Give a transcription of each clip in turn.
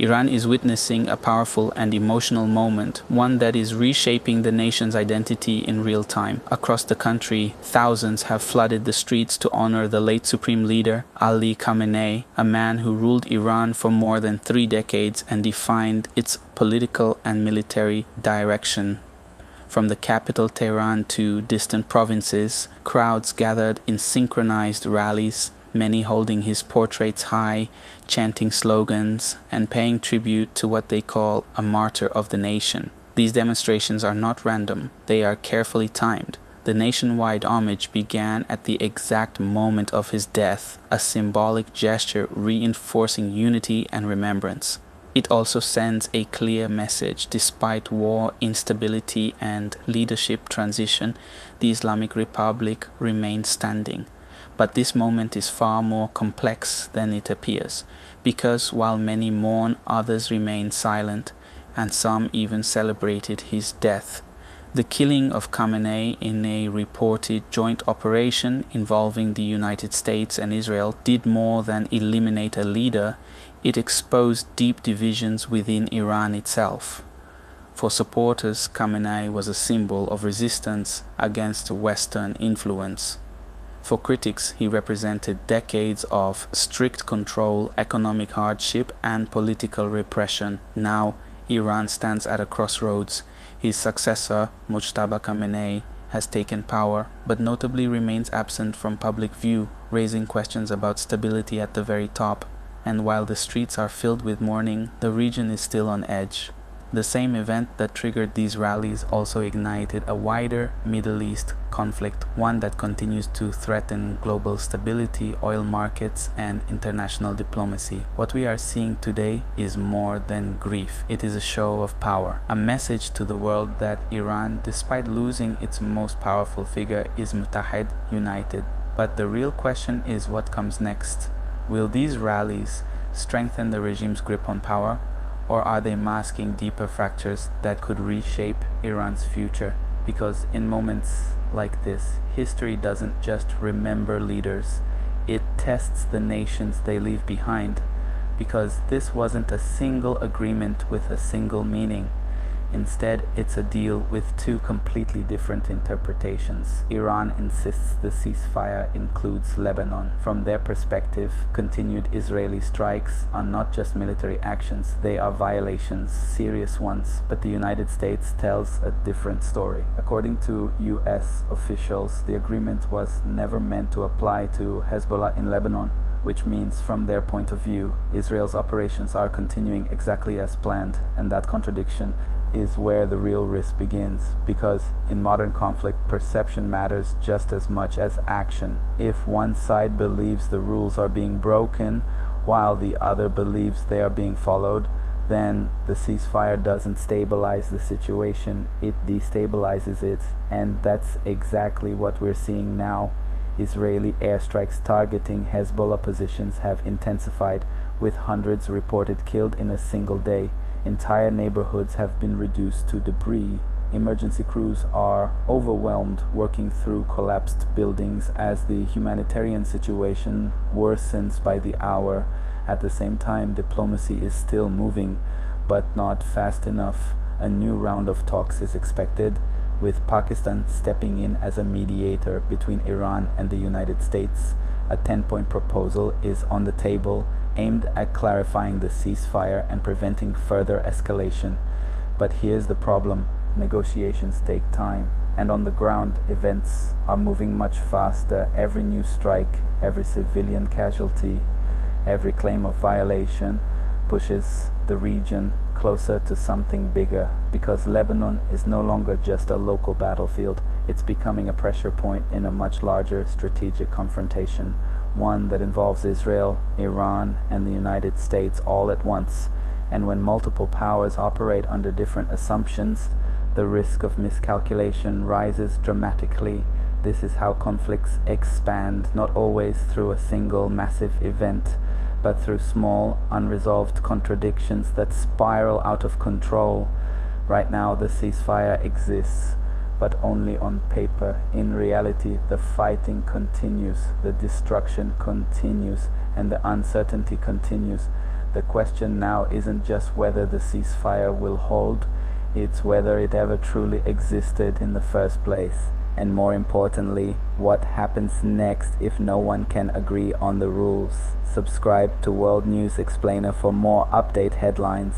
Iran is witnessing a powerful and emotional moment, one that is reshaping the nation's identity in real time. Across the country, thousands have flooded the streets to honor the late supreme leader, Ali Khamenei, a man who ruled Iran for more than 3 decades and defined its political and military direction. From the capital Tehran to distant provinces, crowds gathered in synchronized rallies, many holding his portraits high, chanting slogans, and paying tribute to what they call a martyr of the nation. These demonstrations are not random, they are carefully timed. The nationwide homage began at the exact moment of his death, a symbolic gesture reinforcing unity and remembrance. It also sends a clear message. Despite war, instability, and leadership transition, the Islamic Republic remains standing. But this moment is far more complex than it appears, because while many mourn, others remain silent, and some even celebrated his death. The killing of Khamenei in a reported joint operation involving the United States and Israel did more than eliminate a leader, it exposed deep divisions within Iran itself. For supporters, Khamenei was a symbol of resistance against Western influence. For critics, he represented decades of strict control, economic hardship, and political repression. Now, Iran stands at a crossroads. His successor, Mojtaba Khamenei, has taken power, but notably remains absent from public view, raising questions about stability at the very top. And while the streets are filled with mourning, the region is still on edge. The same event that triggered these rallies also ignited a wider Middle East conflict, one that continues to threaten global stability, oil markets, and international diplomacy. What we are seeing today is more than grief. It is a show of power, a message to the world that Iran, despite losing its most powerful figure, is mutahed, united. But the real question is what comes next. Will these rallies strengthen the regime's grip on power? Or are they masking deeper fractures that could reshape Iran's future? Because in moments like this, history doesn't just remember leaders, it tests the nations they leave behind. Because this wasn't a single agreement with a single meaning. Instead, it's a deal with 2 completely different interpretations. Iran insists the ceasefire includes Lebanon. From their perspective, continued Israeli strikes are not just military actions, they are violations, serious ones. But the United States tells a different story. According to US officials, the agreement was never meant to apply to Hezbollah in Lebanon, which means from their point of view, Israel's operations are continuing exactly as planned, and that contradiction is where the real risk begins, because in modern conflict, perception matters just as much as action. If one side believes the rules are being broken while the other believes they are being followed, then the ceasefire doesn't stabilize the situation, it destabilizes it. And that's exactly what we're seeing now. Israeli airstrikes targeting Hezbollah positions have intensified, with hundreds reported killed in a single day. Entire neighborhoods have been reduced to debris. Emergency crews are overwhelmed working through collapsed buildings as the humanitarian situation worsens by the hour. At the same time, diplomacy is still moving, but not fast enough. A new round of talks is expected, with Pakistan stepping in as a mediator between Iran and the United States. A 10-point proposal is on the table, aimed at clarifying the ceasefire and preventing further escalation. But here's the problem: negotiations take time, and on the ground, events are moving much faster. Every new strike, every civilian casualty, every claim of violation pushes the region closer to something bigger, because Lebanon is no longer just a local battlefield. It's becoming a pressure point in a much larger strategic confrontation, one that involves Israel, Iran, and the United States all at once. And when multiple powers operate under different assumptions, the risk of miscalculation rises dramatically. This is how conflicts expand, not always through a single massive event, but through small, unresolved contradictions that spiral out of control. Right now, the ceasefire exists, but only on paper. In reality, the fighting continues, the destruction continues, and the uncertainty continues. The question now isn't just whether the ceasefire will hold, it's whether it ever truly existed in the first place. And more importantly, what happens next if no one can agree on the rules. Subscribe to World News Explainer for more update headlines.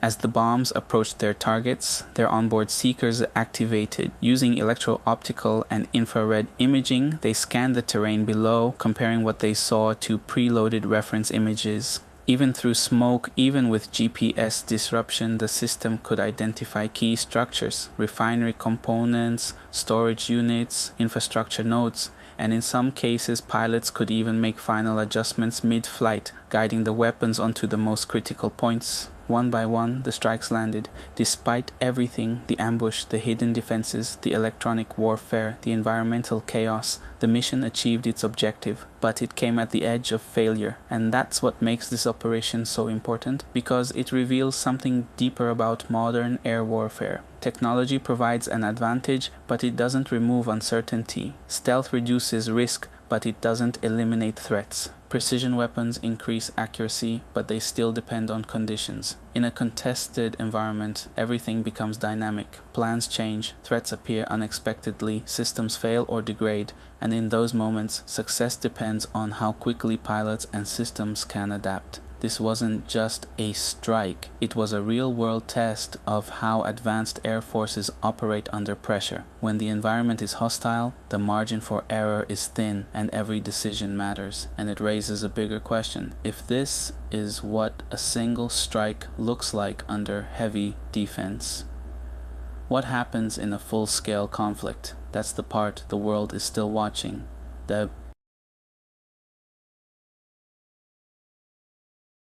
As the bombs approached their targets, their onboard seekers activated. Using electro-optical and infrared imaging, they scanned the terrain below, comparing what they saw to preloaded reference images. Even through smoke, even with GPS disruption, the system could identify key structures, refinery components, storage units, infrastructure nodes, and in some cases pilots could even make final adjustments mid-flight, guiding the weapons onto the most critical points. One by one, the strikes landed. Despite everything, the ambush, the hidden defenses, the electronic warfare, the environmental chaos, the mission achieved its objective. But it came at the edge of failure. And that's what makes this operation so important, because it reveals something deeper about modern air warfare. Technology provides an advantage, but it doesn't remove uncertainty. Stealth reduces risk, but it doesn't eliminate threats. Precision weapons increase accuracy, but they still depend on conditions. In a contested environment, everything becomes dynamic. Plans change, threats appear unexpectedly, systems fail or degrade, and in those moments, success depends on how quickly pilots and systems can adapt. This wasn't just a strike, it was a real-world test of how advanced air forces operate under pressure. When the environment is hostile, the margin for error is thin and every decision matters. And it raises a bigger question. If this is what a single strike looks like under heavy defense, what happens in a full-scale conflict? That's the part the world is still watching. The